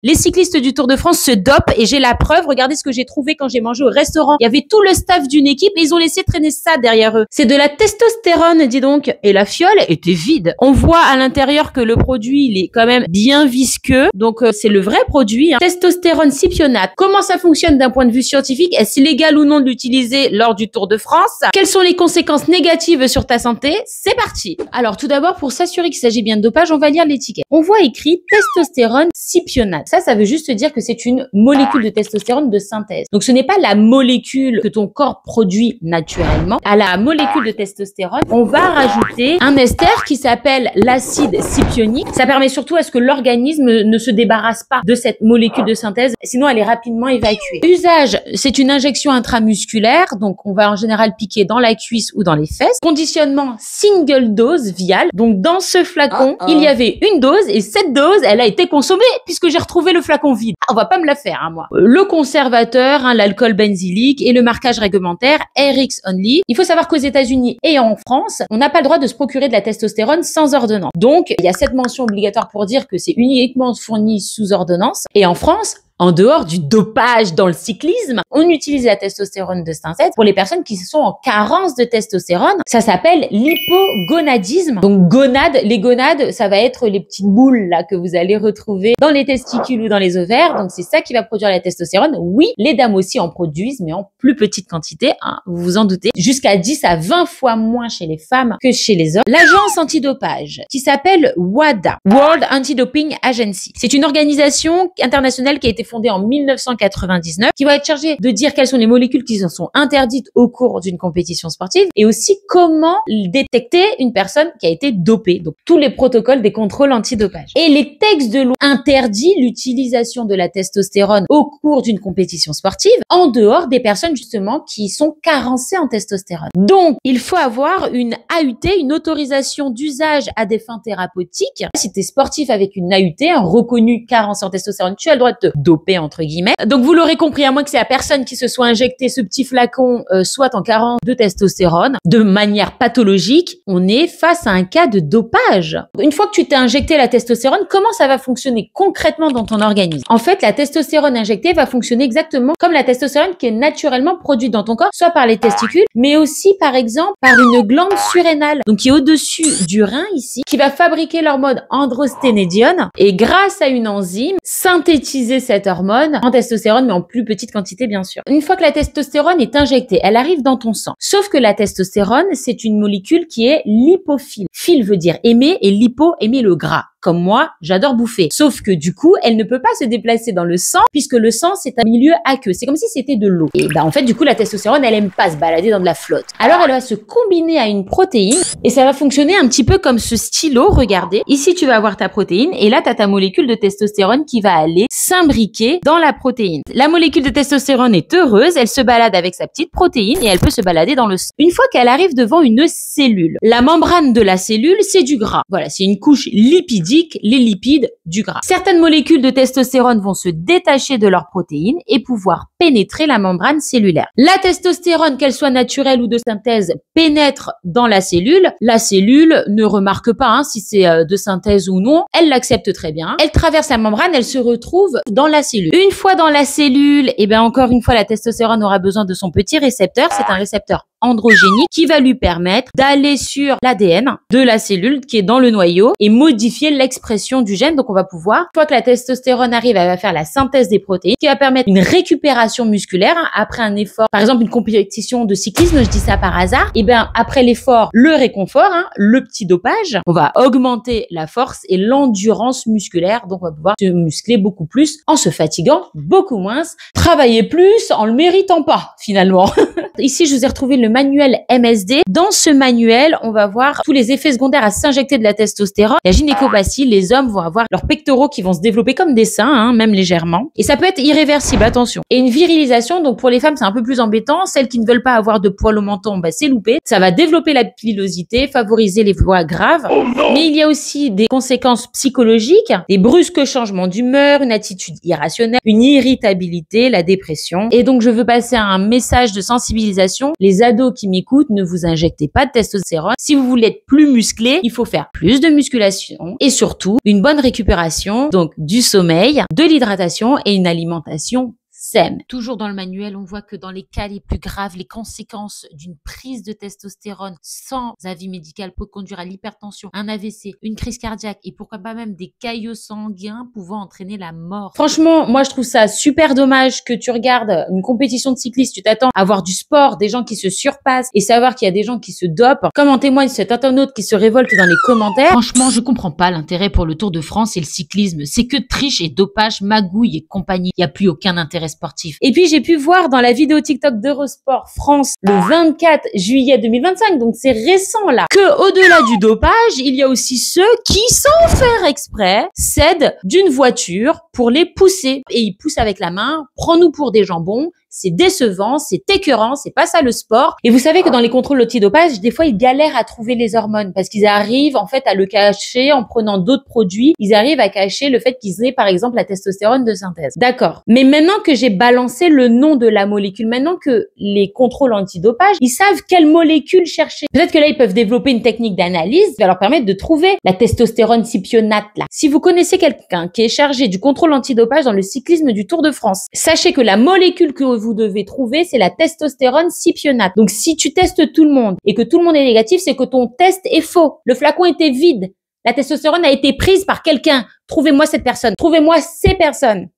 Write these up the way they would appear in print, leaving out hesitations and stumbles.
Les cyclistes du Tour de France se dopent et j'ai la preuve. Regardez ce que j'ai trouvé quand j'ai mangé au restaurant. Il y avait tout le staff d'une équipe et ils ont laissé traîner ça derrière eux. C'est de la testostérone, dis donc. Et la fiole était vide. On voit à l'intérieur que le produit, il est quand même bien visqueux. Donc, c'est le vrai produit, hein. Testostérone cypionate. Comment ça fonctionne d'un point de vue scientifique? Est-ce légal ou non de l'utiliser lors du Tour de France? Quelles sont les conséquences négatives sur ta santé? C'est parti. Alors, tout d'abord, pour s'assurer qu'il s'agit bien de dopage, on va lire l'étiquette. On voit écrit testostérone cypionate. Ça veut juste dire que c'est une molécule de testostérone de synthèse. Donc, ce n'est pas la molécule que ton corps produit naturellement. À la molécule de testostérone, on va rajouter un ester qui s'appelle l'acide cypionique. Ça permet surtout à ce que l'organisme ne se débarrasse pas de cette molécule de synthèse, sinon elle est rapidement évacuée. Usage, c'est une injection intramusculaire, donc on va en général piquer dans la cuisse ou dans les fesses. Conditionnement single dose vial. Donc dans ce flacon, il y avait une dose et cette dose, elle a été consommée puisque j'ai retrouvé le flacon vide. On va pas me la faire, hein, moi. Le conservateur, hein, l'alcool benzylique et le marquage réglementaire RX Only. Il faut savoir qu'aux États-Unis et en France, on n'a pas le droit de se procurer de la testostérone sans ordonnance. Donc, il y a cette mention obligatoire pour dire que c'est uniquement fourni sous ordonnance. Et en France, en dehors du dopage dans le cyclisme, on utilise la testostérone de synthèse pour les personnes qui sont en carence de testostérone. Ça s'appelle l'hypogonadisme. Donc gonades, les gonades, ça va être les petites boules là que vous allez retrouver dans les testicules ou dans les ovaires. Donc c'est ça qui va produire la testostérone. Oui, les dames aussi en produisent, mais en plus petite quantité, hein, vous vous en doutez. Jusqu'à 10 à 20 fois moins chez les femmes que chez les hommes. L'agence antidopage qui s'appelle WADA, World Anti-Doping Agency. C'est une organisation internationale qui a été fondée en 1999, qui va être chargée de dire quelles sont les molécules qui sont interdites au cours d'une compétition sportive et aussi comment détecter une personne qui a été dopée. Donc, tous les protocoles des contrôles antidopage. Et les textes de loi interdisent l'utilisation de la testostérone au cours d'une compétition sportive en dehors des personnes justement qui sont carencées en testostérone. Donc, il faut avoir une AUT, une autorisation d'usage à des fins thérapeutiques. Si tu es sportif avec une AUT, un reconnu carencé en testostérone, tu as le droit de te doper entre guillemets. Donc vous l'aurez compris, à moins que c'est la personne qui se soit injecté ce petit flacon soit en carence de testostérone de manière pathologique, on est face à un cas de dopage. Une fois que tu t'es injecté la testostérone, comment ça va fonctionner concrètement dans ton organisme? En fait, la testostérone injectée va fonctionner exactement comme la testostérone qui est naturellement produite dans ton corps, soit par les testicules, mais aussi par exemple par une glande surrénale, donc qui est au-dessus du rein ici, qui va fabriquer l'hormone androsténédione et grâce à une enzyme, synthétiser cette hormone en testostérone, mais en plus petite quantité, bien sûr. Une fois que la testostérone est injectée, elle arrive dans ton sang. Sauf que la testostérone, c'est une molécule qui est lipophile. Phile veut dire aimer et lipo, aimer le gras. Comme moi, j'adore bouffer. Sauf que du coup, elle ne peut pas se déplacer dans le sang puisque le sang, c'est un milieu aqueux. C'est comme si c'était de l'eau. Et en fait, du coup, la testostérone, elle aime pas se balader dans de la flotte. Alors, elle va se combiner à une protéine et ça va fonctionner un petit peu comme ce stylo. Regardez. Ici, tu vas avoir ta protéine et là, tu as ta molécule de testostérone qui va aller s'imbriquer dans la protéine. La molécule de testostérone est heureuse. Elle se balade avec sa petite protéine et elle peut se balader dans le sang. Une fois qu'elle arrive devant une cellule, la membrane de la cellule, c'est du gras. Voilà, c'est une couche lipidique, les lipides du gras. Certaines molécules de testostérone vont se détacher de leurs protéines et pouvoir pénétrer la membrane cellulaire. La testostérone, qu'elle soit naturelle ou de synthèse, pénètre dans la cellule. La cellule ne remarque pas si c'est de synthèse ou non. Elle l'accepte très bien. Elle traverse la membrane, elle se retrouve dans la cellule. Une fois dans la cellule, et bien encore une fois, la testostérone aura besoin de son petit récepteur. C'est un récepteur androgénique qui va lui permettre d'aller sur l'ADN de la cellule qui est dans le noyau et modifier l'expression du gène. Donc, on va pouvoir, une fois que la testostérone arrive, elle va faire la synthèse des protéines qui va permettre une récupération musculaire après un effort. Par exemple, une compétition de cyclisme, je dis ça par hasard. Et bien, après l'effort, le réconfort, le petit dopage, on va augmenter la force et l'endurance musculaire. Donc, on va pouvoir se muscler beaucoup plus en se fatiguant beaucoup moins, travailler plus en le méritant pas, finalement. Ici, je vous ai retrouvé le manuel MSD. Dans ce manuel, on va voir tous les effets secondaires à s'injecter de la testostérone. La gynécoplastie, les hommes vont avoir leurs pectoraux qui vont se développer comme des seins, même légèrement. Et ça peut être irréversible, attention. Et une virilisation, donc pour les femmes, c'est un peu plus embêtant. Celles qui ne veulent pas avoir de poils au menton, c'est loupé. Ça va développer la pilosité, favoriser les voies graves. Mais il y a aussi des conséquences psychologiques, des brusques changements d'humeur, une attitude irrationnelle, une irritabilité, la dépression. Et donc, je veux passer à un message de sensibilisation. Les ados ados qui m'écoutent, ne vous injectez pas de testostérone. Si vous voulez être plus musclé, il faut faire plus de musculation et surtout une bonne récupération, donc du sommeil, de l'hydratation et une alimentation saine. Toujours dans le manuel, on voit que dans les cas les plus graves, les conséquences d'une prise de testostérone sans avis médical peuvent conduire à l'hypertension, un AVC, une crise cardiaque et pourquoi pas même des caillots sanguins pouvant entraîner la mort. Franchement, moi je trouve ça super dommage que tu regardes une compétition de cyclistes, tu t'attends à voir du sport, des gens qui se surpassent et savoir qu'il y a des gens qui se dopent. Comme en témoigne cet internaute qui se révolte dans les commentaires. Franchement, je comprends pas l'intérêt pour le Tour de France et le cyclisme. C'est que triche et dopage, magouille et compagnie. Il n'y a plus aucun intérêt sportif. Et puis j'ai pu voir dans la vidéo TikTok d'Eurosport France le 24 juillet 2025, donc c'est récent là, que au-delà du dopage, il y a aussi ceux qui, sans faire exprès, cèdent d'une voiture pour les pousser. Et ils poussent avec la main, prends-nous pour des jambons. C'est décevant, c'est écœurant, c'est pas ça le sport. Et vous savez que dans les contrôles antidopage, des fois, ils galèrent à trouver les hormones parce qu'ils arrivent en fait à le cacher en prenant d'autres produits. Ils arrivent à cacher le fait qu'ils aient par exemple la testostérone de synthèse. D'accord. Mais maintenant que j'ai balancé le nom de la molécule, maintenant que les contrôles antidopage, ils savent quelle molécule chercher. Peut-être que là, ils peuvent développer une technique d'analyse qui va leur permettre de trouver la testostérone cypionate là. Si vous connaissez quelqu'un qui est chargé du contrôle antidopage dans le cyclisme du Tour de France, sachez que la molécule que vous devez trouver, c'est la testostérone cypionate. Donc, si tu testes tout le monde et que tout le monde est négatif, c'est que ton test est faux. Le flacon était vide. La testostérone a été prise par quelqu'un. Trouvez-moi cette personne. Trouvez-moi ces personnes.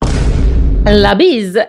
La bise.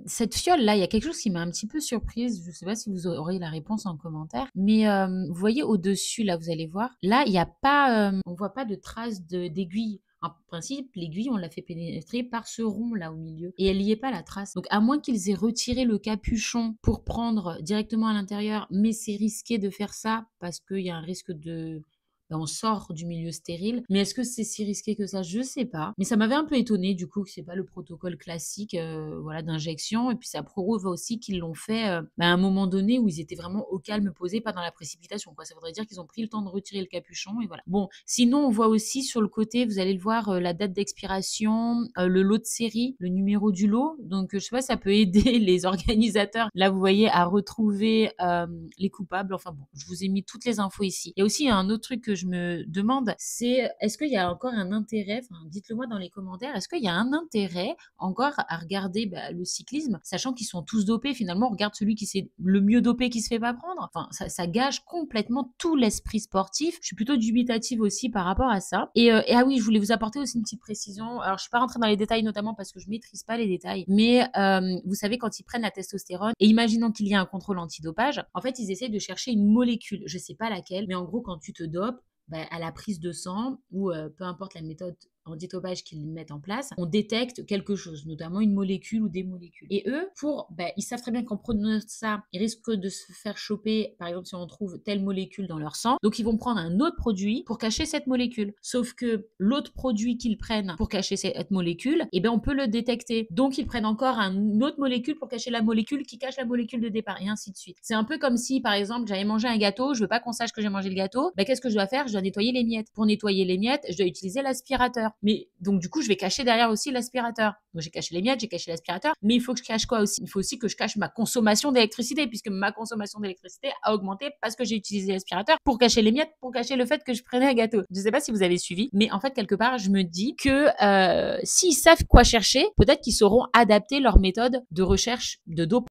Cette fiole-là, il y a quelque chose qui m'a un petit peu surprise. Je ne sais pas si vous aurez la réponse en commentaire. Mais vous voyez au-dessus, là, vous allez voir. Là, il n'y a pas, on voit pas de traces d'aiguille. En principe, l'aiguille, on l'a fait pénétrer par ce rond là au milieu. Et elle n'y est pas la trace. Donc, à moins qu'ils aient retiré le capuchon pour prendre directement à l'intérieur, mais c'est risqué de faire ça parce qu'il y a un risque de... on sort du milieu stérile. Mais est-ce que c'est si risqué que ça? Je sais pas. Mais ça m'avait un peu étonné du coup que c'est pas le protocole classique voilà, d'injection. Et puis ça prouve aussi qu'ils l'ont fait à un moment donné où ils étaient vraiment au calme posé, pas dans la précipitation, quoi. Ça voudrait dire qu'ils ont pris le temps de retirer le capuchon et voilà. Bon, sinon on voit aussi sur le côté, vous allez le voir, la date d'expiration, le lot de série, le numéro du lot. Donc je sais pas, ça peut aider les organisateurs, là vous voyez, à retrouver les coupables. Enfin bon, je vous ai mis toutes les infos ici. Il y a aussi un autre truc que je me demande, c'est est-ce qu'il y a encore un intérêt, enfin dites-le moi dans les commentaires, est-ce qu'il y a un intérêt encore à regarder le cyclisme, sachant qu'ils sont tous dopés, finalement on regarde celui qui s'est le mieux dopé qui se fait pas prendre, enfin ça gâche complètement tout l'esprit sportif. Je suis plutôt dubitative aussi par rapport à ça. Et ah oui, je voulais vous apporter aussi une petite précision, alors je suis pas rentrée dans les détails notamment parce que je maîtrise pas les détails, mais vous savez quand ils prennent la testostérone, et imaginons qu'il y ait un contrôle antidopage, en fait ils essayent de chercher une molécule, je sais pas laquelle, mais en gros quand tu te dopes, à la prise de sang ou peu importe la méthode antidopage qu'ils mettent en place, on détecte quelque chose, notamment une molécule ou des molécules. Et eux, ils savent très bien qu'en prenant ça, ils risquent de se faire choper, par exemple, si on trouve telle molécule dans leur sang. Donc, ils vont prendre un autre produit pour cacher cette molécule. Sauf que l'autre produit qu'ils prennent pour cacher cette molécule, on peut le détecter. Donc, ils prennent encore une autre molécule pour cacher la molécule qui cache la molécule de départ, et ainsi de suite. C'est un peu comme si, par exemple, j'avais mangé un gâteau, je veux pas qu'on sache que j'ai mangé le gâteau, qu'est-ce que je dois faire? Je dois nettoyer les miettes. Pour nettoyer les miettes, je dois utiliser l'aspirateur. Mais donc du coup, je vais cacher derrière aussi l'aspirateur. Donc j'ai caché les miettes, j'ai caché l'aspirateur, mais il faut que je cache quoi aussi? Il faut aussi que je cache ma consommation d'électricité, puisque ma consommation d'électricité a augmenté parce que j'ai utilisé l'aspirateur pour cacher les miettes, pour cacher le fait que je prenais un gâteau. Je sais pas si vous avez suivi, mais en fait quelque part, je me dis que s'ils savent quoi chercher, peut-être qu'ils sauront adapter leur méthode de recherche de dopage.